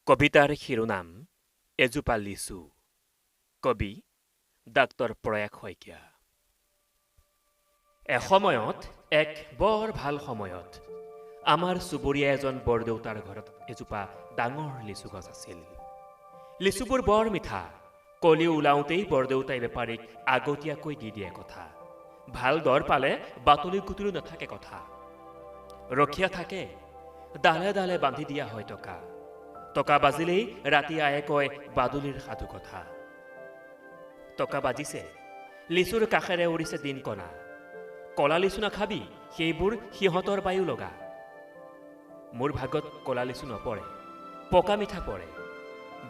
কবিতাৰ শিৰোনাম এজোপা লিচু। কবি ডাক্তৰ প্ৰয়াস শইকীয়া। এসময়ত এক বৰ ভাল সময়ত আমাৰ চুবুৰীয়া এজন বৰদেউতাৰ ঘৰত এজোপা ডাঙৰ লিচু গছ আছিল। লিচুবোৰ বৰ মিঠা। কলি ওলাওঁতেই বৰদেউতাই বেপাৰীক আগতীয়াকৈ দি দিয়ে কথা। ভাল দৰ পালে বাতলি কুতুৰি নাথাকে কথা। ৰখীয়া থাকে, ডালে ডালে বান্ধি দিয়া হয় টকা। টকা বাজিলেই ৰাতি আয়ে কয় বাদুলিৰ সাধু কথা। টকা বাজিছে, লিচুৰ কাষেৰে উৰিছে দিনকণা। কলা লিচু নাখাবি, সেইবোৰ সিহঁতৰ বায়ু লগা। মোৰ ভাগত কলা লিচু নপৰে, পকা মিঠা পৰে।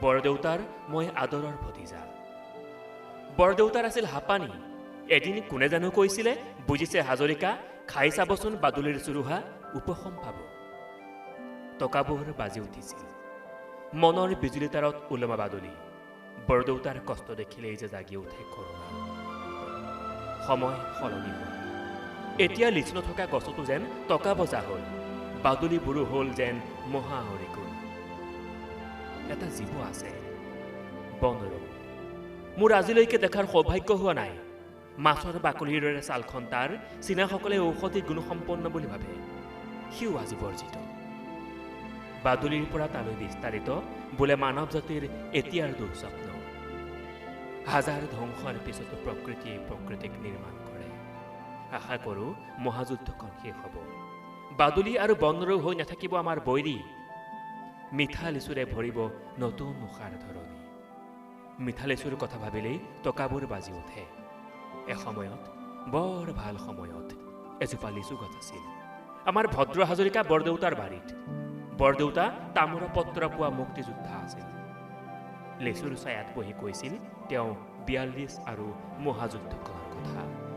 বৰদেউতাৰ মই আদৰৰ ভতিজা। বৰদেউতাৰ আছিল হাপানী। এদিন কোনে জানো কৈছিলে, বুজিছে হাজৰিকা, খাই চাবচোন বাদুলিৰ চুৰুহা, উপশম পাব। টকাবোৰ বাজি উঠিছিল। মনৰ বিজুলী তাৰত ওলমা বাদুলি। বৰদেউতাৰ কষ্ট দেখিলেই যে জাগি উঠে কৰুণা। সময় সলনি হ'ল। এতিয়া লিচু নথকা গছতো যেন টকা বজা হ'ল। বাদুলিবোৰো হ'ল যেন মহা হৰিকুল। এটা জীৱ আছে, বনৰৌ। মোৰ আজিলৈকে দেখাৰ সৌভাগ্য হোৱা নাই। মাছৰ বাকলিৰ দৰে ছালখন তাৰ, চীনাসকলে ঔষধি গুণসম্পন্ন বুলি ভাবে। সিও আজি বৰ্জিত। বাদুলিৰ পৰা তালৈ বিস্তাৰিত বোলে মানৱ জাতিৰ এতিয়াৰ দুঃস্বপ্ন। হাজাৰ ধ্বংসৰ পিছতো প্ৰকৃতিয়ে প্ৰকৃতিক নিৰ্মাণ কৰে। আশা কৰোঁ মহাযুদ্ধখন শেষ হ'ব। বাদুলি আৰু বনৰৌ হৈ নাথাকিব আমাৰ বৈৰী। মিঠা লিচুৰে ভৰিব নতুন উষাৰ ধৰণী। মিঠা লিচুৰ কথা ভাবিলেই টকাবোৰ বাজি উঠে। এসময়ত, বৰ ভাল সময়ত এজোপা লিচু গছ আছিল আমাৰ ভদ্ৰ হাজৰিকা বৰদেউতাৰ বাৰীত। বৰদেউতা তামোল পত্ৰ পোৱা মুক্তিযোদ্ধা আছিল। লিচুৰ ছায়াত বহি কৈছিল তেওঁ ৪২ আৰু মহাযুদ্ধখনৰ কথা।